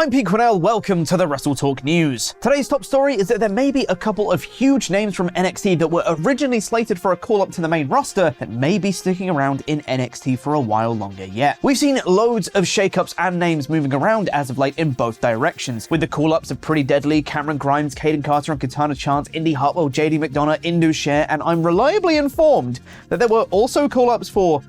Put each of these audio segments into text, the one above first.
I'm Quinnell, welcome to the WrestleTalk News. Today's top story is that there may be a couple of huge names from NXT that were originally slated for a call-up to the main roster that may be sticking around in NXT for a while longer yet. We've seen loads of shakeups and names moving around as of late in both directions, with the call-ups of Pretty Deadly, Cameron Grimes, Caden Carter and Katana Chance, Indy Hartwell, JD McDonough, Indu Sher, and I'm reliably informed that there were also call-ups for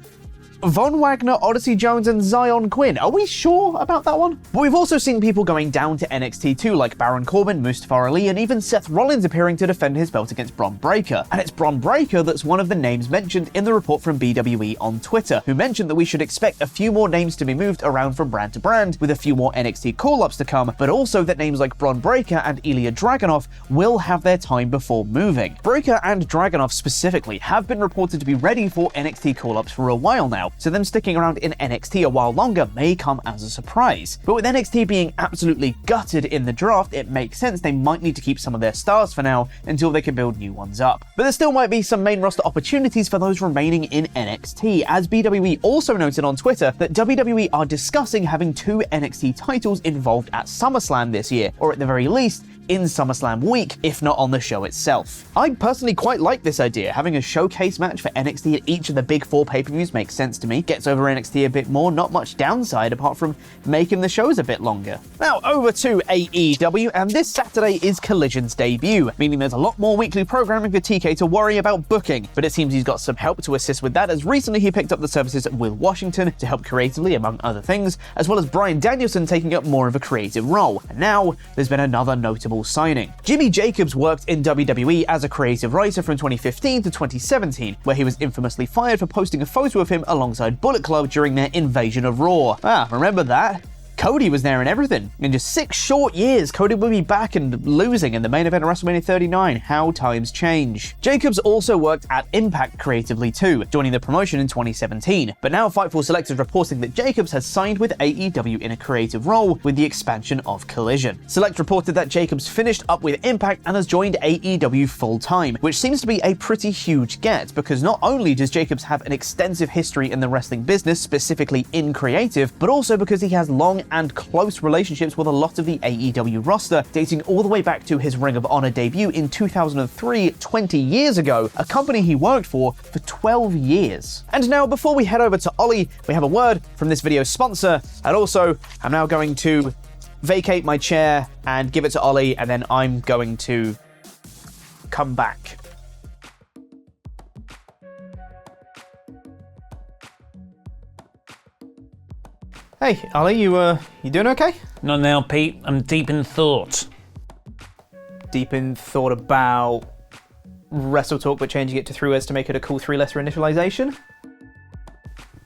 Von Wagner, Odyssey Jones, and Zion Quinn. Are we sure about that one? But we've also seen people going down to NXT too, like Baron Corbin, Mustafa Ali, and even Seth Rollins appearing to defend his belt against Bron Breakker. And it's Bron Breakker that's one of the names mentioned in the report from BWE on Twitter, who mentioned that we should expect a few more names to be moved around from brand to brand, with a few more NXT call-ups to come, but also that names like Bron Breakker and Ilya Dragunov will have their time before moving. Breakker and Dragunov specifically have been reported to be ready for NXT call-ups for a while now, so them sticking around in NXT a while longer may come as a surprise. But with NXT being absolutely gutted in the draft, it makes sense they might need to keep some of their stars for now until they can build new ones up. But there still might be some main roster opportunities for those remaining in NXT, as BWE also noted on Twitter that WWE are discussing having 2 NXT titles involved at SummerSlam this year, or at the very least, in SummerSlam week, if not on the show itself. I personally quite like this idea. Having a showcase match for NXT at each of the big 4 pay-per-views makes sense to me. Gets over NXT a bit more, not much downside apart from making the shows a bit longer. Now over to AEW, and this Saturday is Collision's debut, meaning there's a lot more weekly programming for TK to worry about booking, but it seems he's got some help to assist with that, as recently he picked up the services of Will Washington to help creatively, among other things, as well as Bryan Danielson taking up more of a creative role. And now there's been another notable signing. Jimmy Jacobs worked in WWE as a creative writer from 2015 to 2017, where he was infamously fired for posting a photo of him alongside Bullet Club during their invasion of Raw. Remember that? Cody was there and everything. In just 6 short years, Cody will be back and losing in the main event of WrestleMania 39. How times change. Jacobs also worked at Impact creatively too, joining the promotion in 2017. But now Fightful Select is reporting that Jacobs has signed with AEW in a creative role with the expansion of Collision. Select reported that Jacobs finished up with Impact and has joined AEW full-time, which seems to be a pretty huge get, because not only does Jacobs have an extensive history in the wrestling business, specifically in creative, but also because he has long and close relationships with a lot of the AEW roster, dating all the way back to his Ring of Honor debut in 2003, 20 years ago, a company he worked for 12 years. And now, before we head over to Ollie, we have a word from this video's sponsor, and also, I'm now going to vacate my chair and give it to Ollie, and then I'm going to come back. Hey, Ollie, you doing okay? Not now, Pete. I'm deep in thought. Deep in thought about WrestleTalk, but changing it to 3 words to make it a cool 3-letter initialization?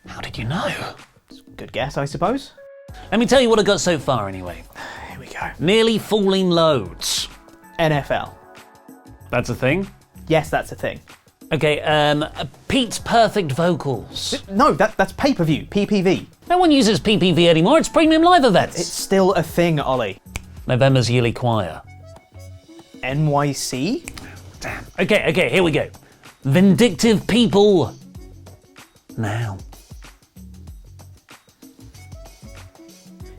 How did you know? Good guess, I suppose. Let me tell you what I got so far, anyway. Here we go. Nearly falling loads. NFL. That's a thing? Yes, that's a thing. Okay, Pete's perfect vocals. No, that's pay-per-view, PPV. No one uses PPV anymore, it's premium live events. It's still a thing, Ollie. November's yearly choir. NYC? Damn. Okay, here we go. Vindictive people. Now.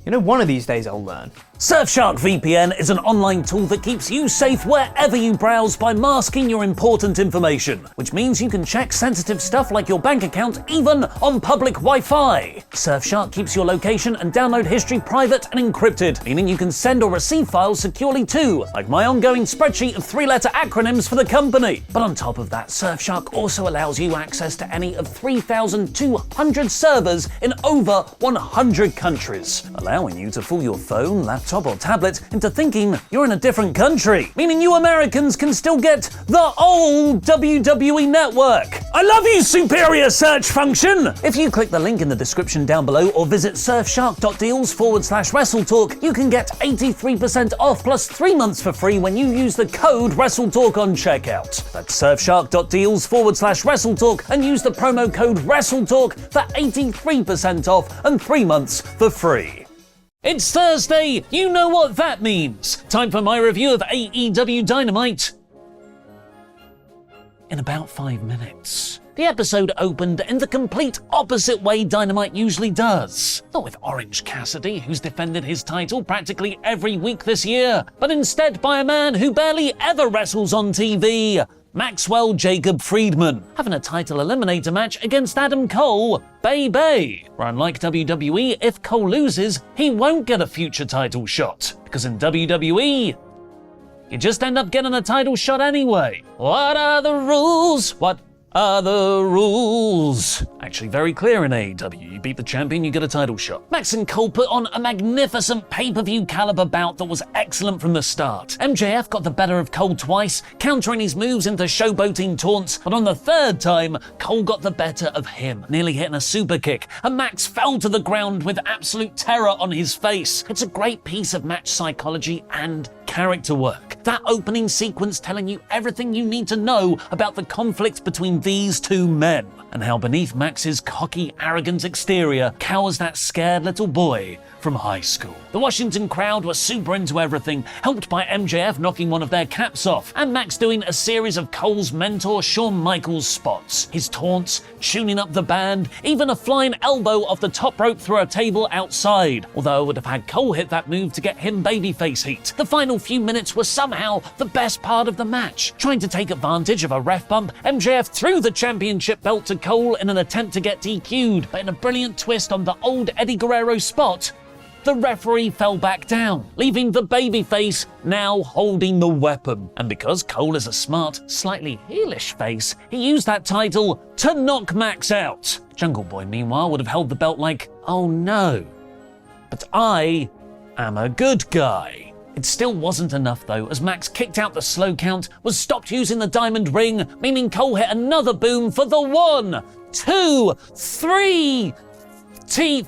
You know, one of these days I'll learn. Surfshark VPN is an online tool that keeps you safe wherever you browse by masking your important information, which means you can check sensitive stuff like your bank account even on public Wi-Fi. Surfshark keeps your location and download history private and encrypted, meaning you can send or receive files securely too, like my ongoing spreadsheet of 3-letter acronyms for the company. But on top of that, Surfshark also allows you access to any of 3,200 servers in over 100 countries, allowing you to fool your phone, laptop, or tablet into thinking you're in a different country, meaning you Americans can still get the old WWE network. I love you, superior search function! If you click the link in the description down below or visit surfshark.deals/WrestleTalk, you can get 83% off plus 3 months for free when you use the code WrestleTalk on checkout. That's surfshark.deals/WrestleTalk and use the promo code WrestleTalk for 83% off and 3 months for free. It's Thursday, you know what that means. Time for my review of AEW Dynamite. In about 5 minutes. The episode opened in the complete opposite way Dynamite usually does. Not with Orange Cassidy, who's defended his title practically every week this year, but instead by a man who barely ever wrestles on TV, Maxwell Jacob Friedman, having a title eliminator match against Adam Cole, Bay. Where unlike WWE, if Cole loses, he won't get a future title shot. Because in WWE, you just end up getting a title shot anyway. What are the rules? What are the rules? Actually very clear in AEW. You beat the champion, you get a title shot. Max and Cole put on a magnificent pay-per-view caliber bout that was excellent from the start. MJF got the better of Cole twice, countering his moves into showboating taunts, but on the third time, Cole got the better of him, nearly hitting a super kick, and Max fell to the ground with absolute terror on his face. It's a great piece of match psychology and character work. That opening sequence telling you everything you need to know about the conflict between these two men, and how beneath Max's cocky, arrogant exterior cowers that scared little boy from high school. The Washington crowd were super into everything, helped by MJF knocking one of their caps off, and Max doing a series of Cole's mentor Shawn Michaels spots. His taunts, tuning up the band, even a flying elbow off the top rope through a table outside, although I would have had Cole hit that move to get him babyface heat. The final few minutes were somehow the best part of the match. Trying to take advantage of a ref bump, MJF threw the championship belt to Cole in an attempt to get DQ'd, but in a brilliant twist on the old Eddie Guerrero spot, the referee fell back down, leaving the babyface now holding the weapon. And because Cole is a smart, slightly heelish face, he used that title to knock Max out. Jungle Boy, meanwhile, would have held the belt like, oh no, but I am a good guy. It still wasn't enough though, as Max kicked out the slow count, was stopped using the diamond ring, meaning Cole hit another boom for the 1, 2, 3 T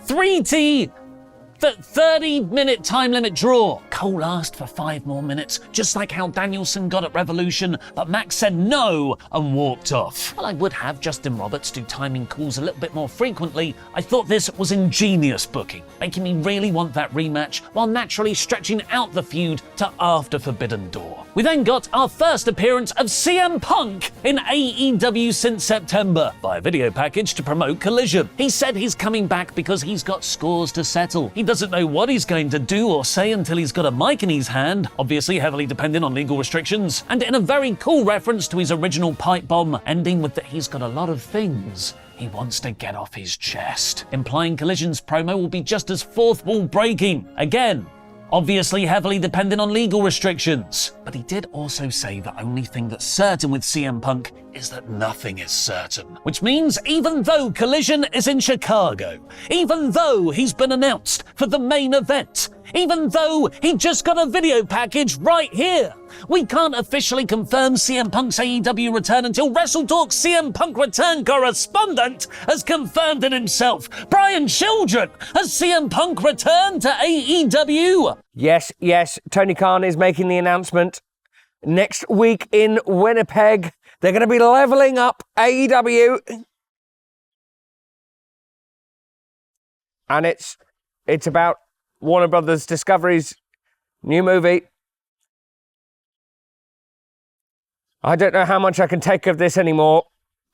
30-minute time limit draw. Cole asked for 5 more minutes, just like how Danielson got at Revolution, but Max said no and walked off. While I would have Justin Roberts do timing calls a little bit more frequently, I thought this was ingenious booking, making me really want that rematch while naturally stretching out the feud to after Forbidden Door. We then got our first appearance of CM Punk in AEW since September, by a video package to promote Collision. He said he's coming back because he's got scores to settle. He doesn't know what he's going to do or say until he's got a mic in his hand, obviously heavily dependent on legal restrictions, and in a very cool reference to his original pipe bomb, ending with that he's got a lot of things he wants to get off his chest, implying Collision's promo will be just as fourth wall breaking. Again, obviously heavily dependent on legal restrictions. But he did also say the only thing that's certain with CM Punk is that nothing is certain. Which means even though Collision is in Chicago, even though he's been announced for the main event, even though he just got a video package right here, we can't officially confirm CM Punk's AEW return until WrestleTalk CM Punk return correspondent has confirmed it himself. Brian Children, has CM Punk returned to AEW? Yes, Tony Khan is making the announcement. Next week in Winnipeg, they're going to be leveling up AEW. And it's about Warner Brothers Discovery's new movie. I don't know how much I can take of this anymore.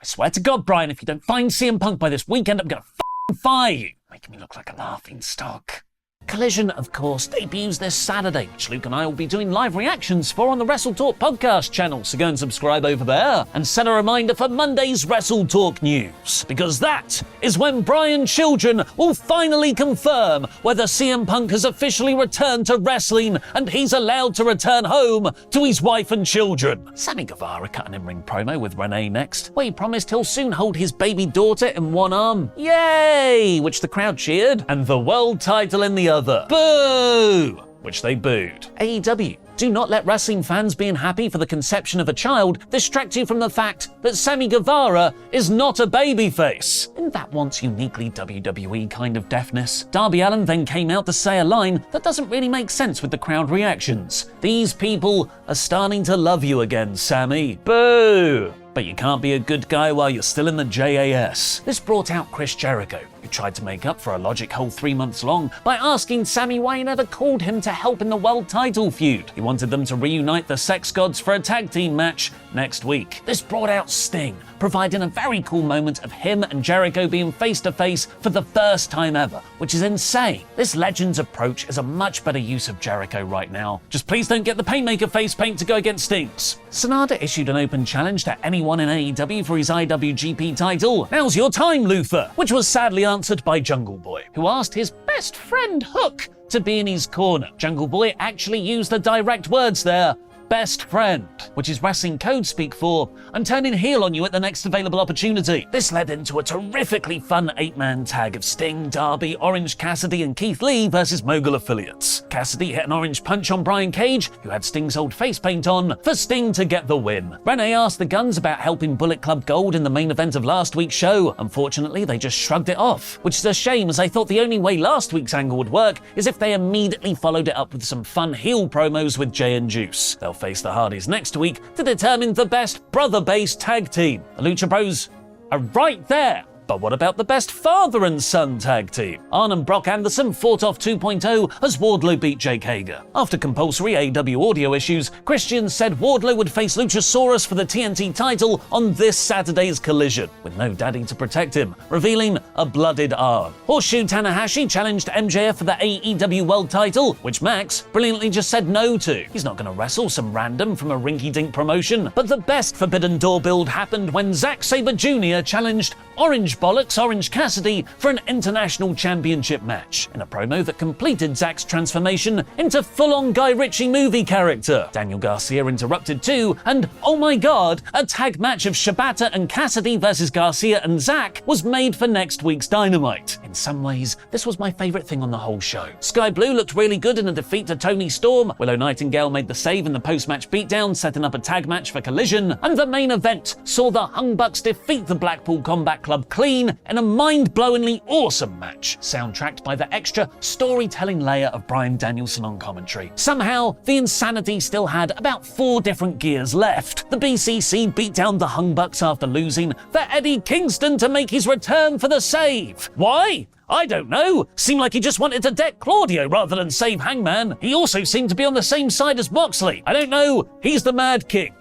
I swear to God, Brian, if you don't find CM Punk by this weekend, I'm going to fire you, making me look like a laughing stock. Collision, of course, debuts this Saturday, which Luke and I will be doing live reactions for on the WrestleTalk podcast channel, so go and subscribe over there, and set a reminder for Monday's WrestleTalk news, because that is when Brian Children will finally confirm whether CM Punk has officially returned to wrestling and he's allowed to return home to his wife and children. Sammy Guevara cut an in-ring promo with Renee next, where he promised he'll soon hold his baby daughter in one arm. Yay! Which the crowd cheered, and the world title in the other. Boo! Which they booed. AEW, do not let wrestling fans being happy for the conception of a child distract you from the fact that Sammy Guevara is not a babyface. Isn't that once uniquely WWE kind of deafness? Darby Allin then came out to say a line that doesn't really make sense with the crowd reactions. These people are starting to love you again, Sammy. Boo! But you can't be a good guy while you're still in the JAS. This brought out Chris Jericho, who tried to make up for a logic hole 3 months long by asking Sami why he never called him to help in the world title feud. He wanted them to reunite the Sex Gods for a tag team match next week. This brought out Sting, providing a very cool moment of him and Jericho being face to face for the first time ever, which is insane. This Legends approach is a much better use of Jericho right now. Just please don't get the Painmaker face paint to go against Sting's. Sonata issued an open challenge to anyone in AEW for his IWGP title. Now's your time, Luther, which was sadly answered by Jungle Boy, who asked his best friend Hook to be in his corner. Jungle Boy actually used the direct words there, best friend, which is wrestling code speak for I'm turning heel on you at the next available opportunity. This led into a terrifically fun 8-man tag of Sting, Darby, Orange Cassidy and Keith Lee versus Mogul affiliates. Cassidy hit an orange punch on Brian Cage, who had Sting's old face paint on, for Sting to get the win. Renee asked the Guns about helping Bullet Club Gold in the main event of last week's show. Unfortunately, they just shrugged it off, which is a shame, as I thought the only way last week's angle would work is if they immediately followed it up with some fun heel promos with Jay and Juice. They'll face the Hardys next week to determine the best brother-based tag team. The Lucha Bros are right there. But what about the best father and son tag team? Arn and Brock Anderson fought off 2.0 as Wardlow beat Jake Hager. After compulsory AEW audio issues, Christian said Wardlow would face Luchasaurus for the TNT title on this Saturday's Collision, with no daddy to protect him, revealing a blooded Arn. Horseshoe Tanahashi challenged MJF for the AEW World title, which Max brilliantly just said no to. He's not going to wrestle some random from a rinky-dink promotion. But the best Forbidden Door build happened when Zack Sabre Jr. challenged Orange Bollocks Orange Cassidy for an international championship match, in a promo that completed Zack's transformation into full-on Guy Ritchie movie character. Daniel Garcia interrupted too, and oh my god, a tag match of Shibata and Cassidy versus Garcia and Zack was made for next week's Dynamite. In some ways, this was my favourite thing on the whole show. Sky Blue looked really good in a defeat to Toni Storm, Willow Nightingale made the save in the post-match beatdown, setting up a tag match for Collision, and the main event saw the Young Bucks defeat the Blackpool Combat Club clean in a mind-blowingly awesome match, soundtracked by the extra storytelling layer of Bryan Danielson on commentary. Somehow, the insanity still had about 4 different gears left. The BCC beat down the Young Bucks after losing for Eddie Kingston to make his return for the save. Why? I don't know. Seemed like he just wanted to deck Claudio rather than save Hangman. He also seemed to be on the same side as Moxley. I don't know. He's the Mad King.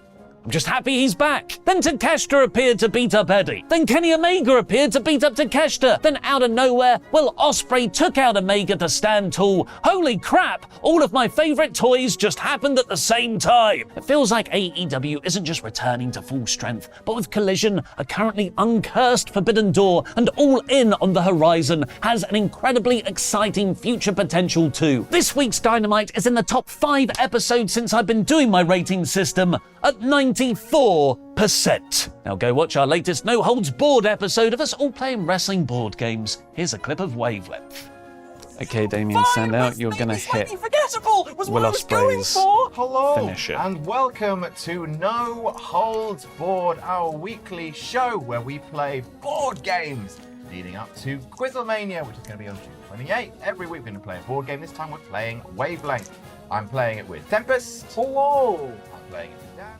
I'm just happy he's back. Then Takeshita appeared to beat up Eddie. Then Kenny Omega appeared to beat up Takeshita. Then out of nowhere, Ospreay took out Omega to stand tall. Holy crap, all of my favorite toys just happened at the same time. It feels like AEW isn't just returning to full strength, but with Collision, a currently uncursed Forbidden Door, and All In on the horizon, has an incredibly exciting future potential too. This week's Dynamite is in the top 5 episodes since I've been doing my rating system, at 94%. Now go watch our latest No Holds Barred episode of us all playing wrestling board games. Here's a clip of Wavelength. Okay, Damien, stand out. You're gonna hit Will Ospreay's Hello, finisher. and welcome to No Holds Barred, our weekly show where we play board games leading up to Quizzlemania, which is going to be on June 28th. Every week we're going to play a board game. This time we're playing Wavelength. I'm playing it with Tempest. Hello. I'm playing it with Dan.